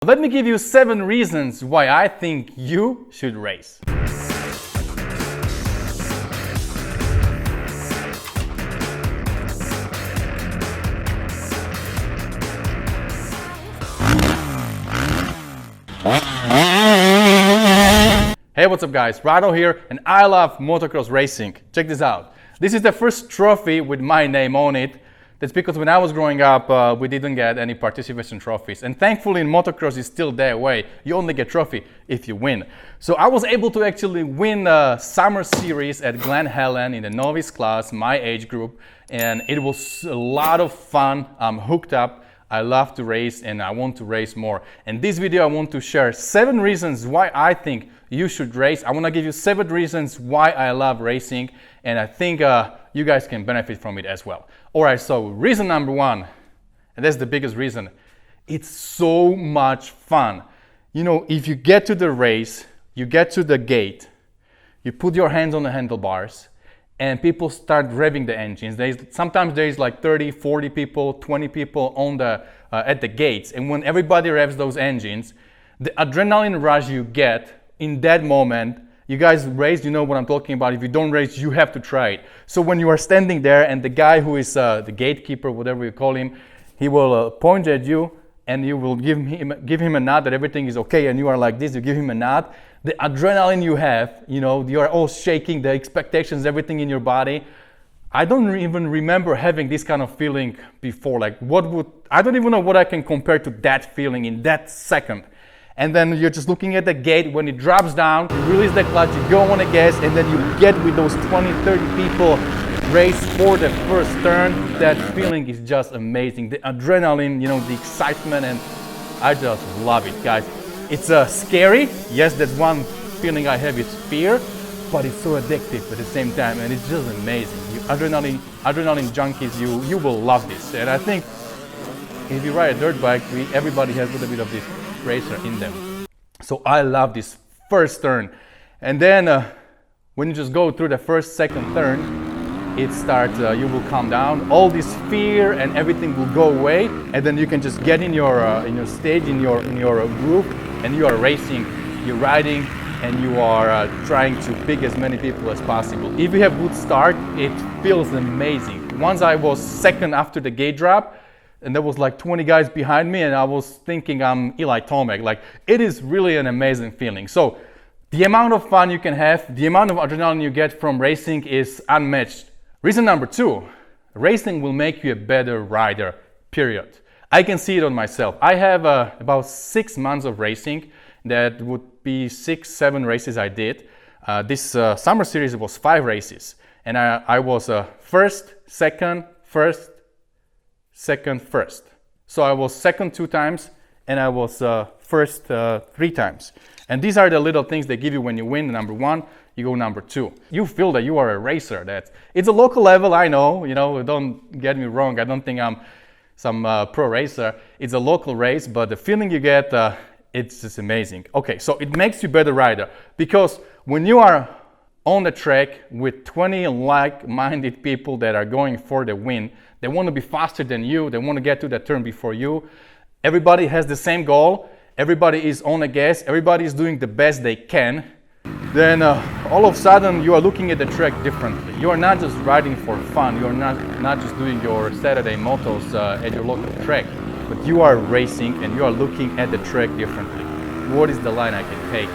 Let me give you 7 reasons why I think you should race. Hey, what's up guys, Rado here, and I love motocross racing. Check this out. This is the first trophy with my name on it. That's because when I was growing up, we didn't get any participation trophies. And thankfully in motocross it's still that way. You only get trophy if you win. So I was able to actually win a summer series at Glen Helen in the novice class, my age group. And it was a lot of fun. I'm hooked up. I love to race and I want to race more. In this video I want to share 7 reasons why I think you should race. I want to give you 7 reasons why I love racing, and I think you guys can benefit from it as well. Alright, so reason number 1, and that's the biggest reason. It's so much fun. You know, if you get to the race, you get to the gate, you put your hands on the handlebars, and people start revving the engines. Sometimes there's like 30, 40 people, 20 people on the at the gates, and when everybody revs those engines, the adrenaline rush you get in that moment. You guys race, you know what I'm talking about. If you don't race, you have to try it. So when you are standing there and the guy who is the gatekeeper, whatever you call him, he will point at you and you will give him a nod that everything is okay, and you are like this, you give him a nod. The adrenaline you have, you know, you are all shaking, the expectations, everything in your body. I don't even remember having this kind of feeling before. Like I don't even know what I can compare to that feeling in that second. And then you're just looking at the gate. When it drops down, you release the clutch, you go on the gas, and then you get with those 20, 30 people race for the first turn. That feeling is just amazing. The adrenaline, you know, the excitement, and I just love it, guys. It's scary. Yes, that's one feeling I have, is fear, but it's so addictive at the same time, and it's just amazing. You adrenaline junkies, you will love this. And I think if you ride a dirt bike, everybody has a little bit of this racer in them. So I love this first turn, and then when you just go through the first, second turn, it starts. You will calm down. All this fear and everything will go away, and then you can just get in your stage, in your groove, and you are racing. You're riding, and you are trying to pick as many people as possible. If you have good start, it feels amazing. Once I was second after the gate drop, and there was like 20 guys behind me, and I was thinking I'm Eli Tomac. Like, it is really an amazing feeling. So the amount of fun you can have, the amount of adrenaline you get from racing is unmatched. Reason number 2, racing will make you a better rider, period. I can see it on myself. I have about 6 months of racing. That would be 6, 7 races I did. This summer series was 5 races. And I was first, second, first, second, first. So I was second 2 times, and I was first 3 times. And these are the little things they give you when you win. Number 1, you go number 2. You feel that you are a racer. It's a local level, I know. You know, don't get me wrong. I don't think I'm some pro racer. It's a local race, but the feeling you get, it's just amazing. Okay, so it makes you a better rider, because when you are on the track with 20 like-minded people that are going for the win, they want to be faster than you, they want to get to the turn before you. Everybody has the same goal, everybody is on the gas, everybody is doing the best they can. Then all of a sudden you are looking at the track differently. You are not just riding for fun, you are not just doing your Saturday motos at your local track, but you are racing and you are looking at the track differently. What is the line I can take?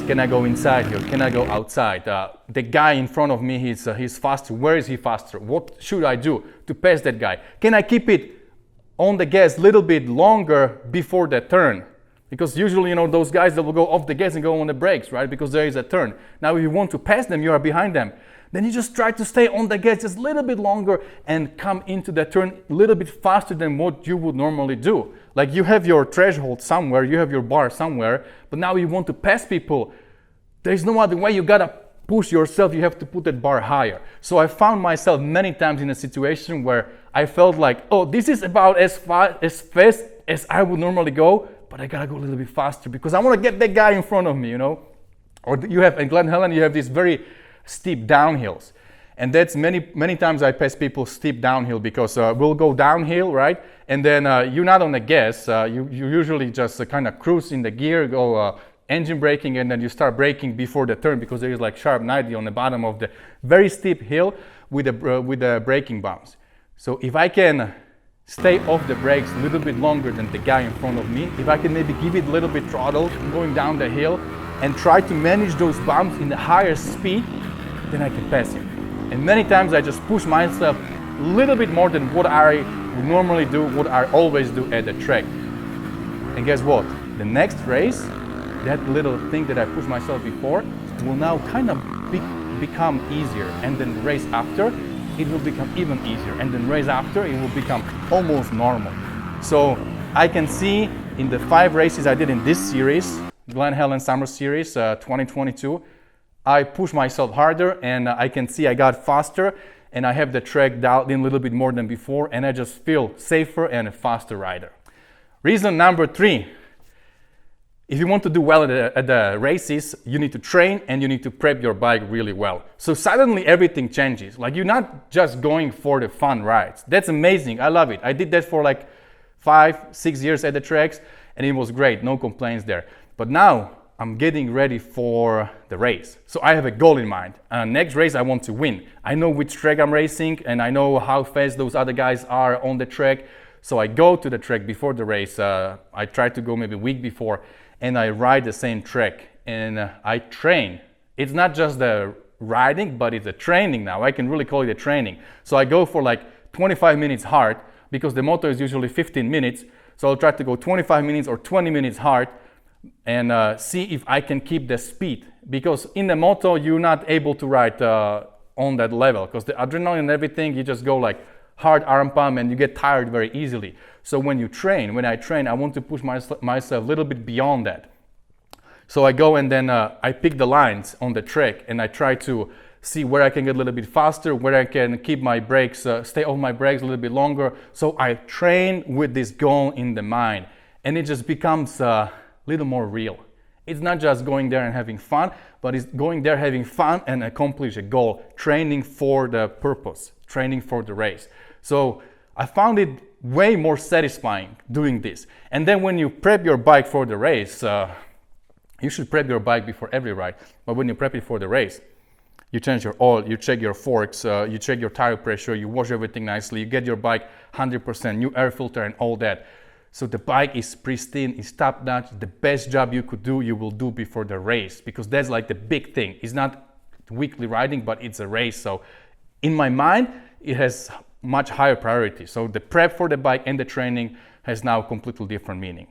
Can I go inside here? Can I go outside? The guy in front of me, he's faster. Where is he faster? What should I do to pass that guy? Can I keep it on the gas a little bit longer before the turn? Because usually, you know, those guys that will go off the gas and go on the brakes, right? Because there is a turn. Now, if you want to pass them, you are behind them. Then you just try to stay on the gas just a little bit longer and come into the turn a little bit faster than what you would normally do. Like, you have your threshold somewhere, you have your bar somewhere, but now you want to pass people. There's no other way. You gotta push yourself. You have to put that bar higher. So I found myself many times in a situation where I felt like, oh, this is about as fast as I would normally go, but I gotta go a little bit faster because I want to get that guy in front of me, you know. Or you have, in Glen Helen, you have these very steep downhills. And that's many times I pass people steep downhill because we'll go downhill, right? And then you're not on the gas. You usually just kind of cruise in the gear, go engine braking, and then you start braking before the turn because there is like sharp 90 on the bottom of the very steep hill with the braking bumps. So if I can stay off the brakes a little bit longer than the guy in front of me, if I can maybe give it a little bit throttle going down the hill and try to manage those bumps in the higher speed, then I can pass him. And many times I just push myself a little bit more than what I would normally do, what I always do at the track. And guess what? The next race, that little thing that I pushed myself before will now kind of become easier. And then the race after, it will become even easier. And then race after, it will become almost normal. So I can see in the 5 races I did in this series, Glen Helen Summer Series 2022, I pushed myself harder and I can see I got faster and I have the track dialed in a little bit more than before and I just feel safer and a faster rider. Reason number 3, if you want to do well at the races, you need to train and you need to prep your bike really well. So suddenly everything changes. Like you're not just going for the fun rides. That's amazing, I love it. I did that for like 5-6 years at the tracks and it was great, no complaints there. But now I'm getting ready for the race. So I have a goal in mind. Next race I want to win. I know which track I'm racing and I know how fast those other guys are on the track. So I go to the track before the race. I try to go maybe a week before and I ride the same track and I train. It's not just the riding, but it's a training now. I can really call it a training. So I go for like 25 minutes hard because the moto is usually 15 minutes. So I'll try to go 25 minutes or 20 minutes hard and see if I can keep the speed, because in the moto you're not able to ride on that level because the adrenaline and everything, you just go like hard arm pump and you get tired very easily. So when I train, I want to push myself a little bit beyond that. So I go and then I pick the lines on the track and I try to see where I can get a little bit faster, where I can keep my brakes, stay off my brakes a little bit longer. So I train with this goal in the mind and it just becomes little more real. It's not just going there and having fun, but it's going there having fun and accomplish a goal, training for the purpose, training for the race. So I found it way more satisfying doing this. And then when you prep your bike for the race, you should prep your bike before every ride, but when you prep it for the race, you change your oil, you check your forks, you check your tire pressure, you wash everything nicely, you get your bike 100%, new air filter and all that. So the bike is pristine, it's top notch, the best job you could do, you will do before the race, because that's like the big thing. It's not weekly riding, but it's a race. So in my mind, it has much higher priority. So the prep for the bike and the training has now completely different meaning.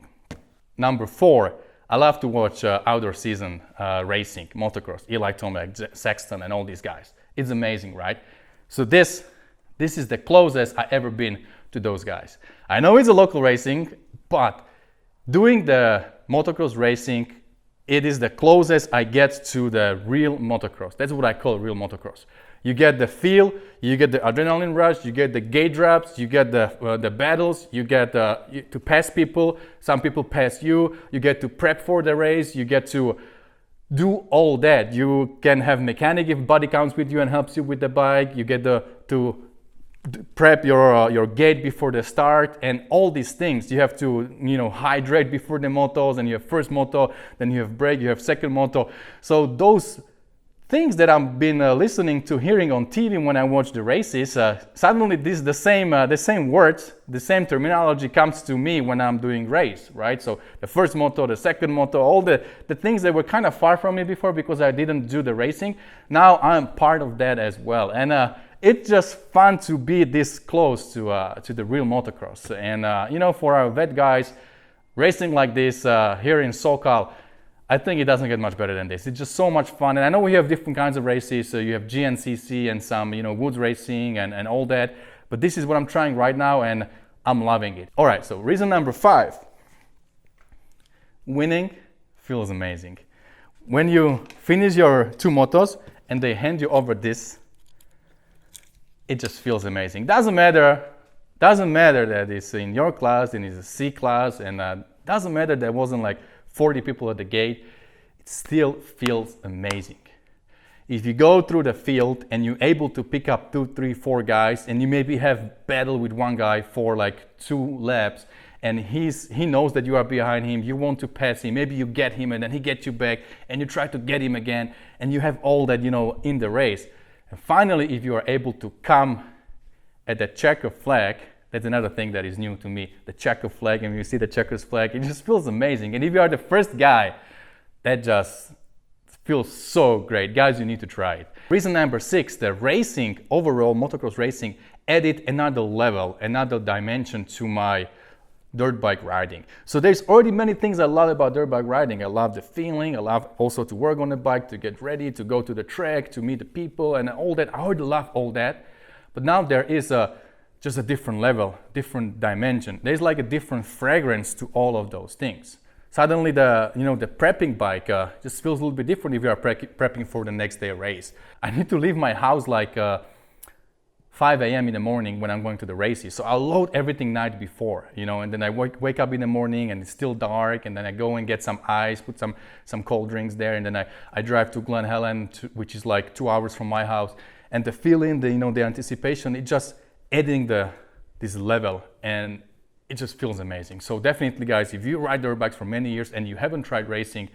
Number 4, I love to watch outdoor season racing, motocross, Eli Tomac, Sexton and all these guys. It's amazing, right? So this is the closest I ever been to those guys. I know it's a local racing, but doing the motocross racing, it is the closest I get to the real motocross. That's what I call real motocross. You get the feel, you get the adrenaline rush, you get the gate drops, you get the battles, you get to pass people, some people pass you, you get to prep for the race, you get to do all that. You can have mechanic if buddy comes with you and helps you with the bike, you get to prep your gate before the start and all these things. You have to hydrate before the motos, and you have first moto, then you have break, you have second moto. So those things that I've been listening to, hearing on TV when I watch the races, suddenly the same words, the same terminology comes to me when I'm doing race, right? So the first moto, the second moto, all the things that were kind of far from me before because I didn't do the racing, now I'm part of that as well. And it's just fun to be this close to the real motocross. And for our vet guys, racing like this here in SoCal, I think it doesn't get much better than this. It's just so much fun. And I know we have different kinds of races. So you have GNCC and some, woods racing and all that. But this is what I'm trying right now and I'm loving it. All right, so reason number 5. Winning feels amazing. When you finish your 2 motos and they hand you over this, it just feels amazing. Doesn't matter that it's in your class and it's a C class, and doesn't matter that wasn't like 40 people at the gate. It still feels amazing. If you go through the field and you're able to pick up 2, 3, 4 guys, and you maybe have battle with one guy for like 2 laps, and he knows that you are behind him, you want to pass him, maybe you get him and then he gets you back, and you try to get him again, and you have all that, in the race. And finally, if you are able to come at the checker flag, that's another thing that is new to me, the checker flag, and when you see the checkers flag, it just feels amazing. And if you are the first guy, that just feels so great. Guys, you need to try it. Reason number 6, the racing, overall motocross racing, added another level, another dimension to my dirt bike riding. So there's already many things I love about dirt bike riding. I love the feeling, I love also to work on the bike, to get ready, to go to the track, to meet the people and all that. I already love all that. But now there is just a different level, different dimension. There's like a different fragrance to all of those things. Suddenly the prepping bike just feels a little bit different if you are prepping for the next day race. I need to leave my house like 5 a.m. in the morning when I'm going to the races. So I'll load everything night before, and then I wake up in the morning and it's still dark, and then I go and get some ice, put some cold drinks there, and then I drive to Glen Helen, which is like 2 hours from my house. And the feeling, the anticipation, it just adding this level, and it just feels amazing. So definitely, guys, if you ride dirt bikes for many years and you haven't tried racing,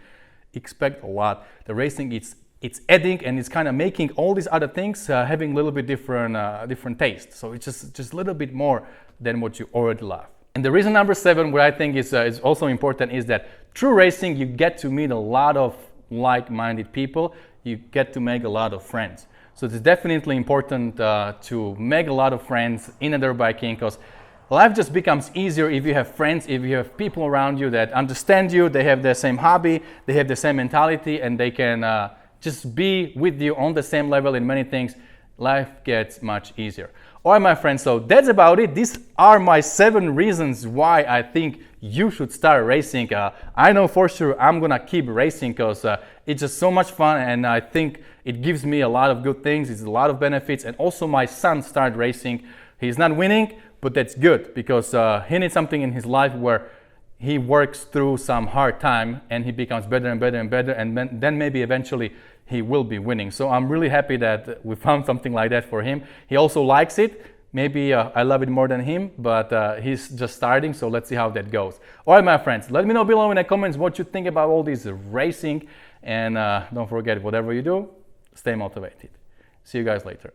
expect a lot. The racing, it's adding, and it's kind of making all these other things having a little bit different taste. So it's just a little bit more than what you already love. And the reason number 7, what I think is also important, is that through racing you get to meet a lot of like-minded people. You get to make a lot of friends. So it's definitely important to make a lot of friends in a dirt biking, because life just becomes easier if you have friends, if you have people around you that understand you, they have the same hobby, they have the same mentality, and they can just be with you on the same level in many things. Life gets much easier. All right, my friends, so that's about it. These are my 7 reasons why I think you should start racing. I know for sure I'm gonna keep racing because it's just so much fun, and I think it gives me a lot of good things. It's a lot of benefits, and also my son started racing. He's not winning, but that's good, because he needs something in his life where he works through some hard time and he becomes better and better and better, and then maybe eventually he will be winning. So I'm really happy that we found something like that for him. He also likes it. Maybe I love it more than him, but he's just starting, so let's see how that goes. All right, my friends, let me know below in the comments what you think about all this racing, and don't forget, whatever you do, stay motivated. See you guys later.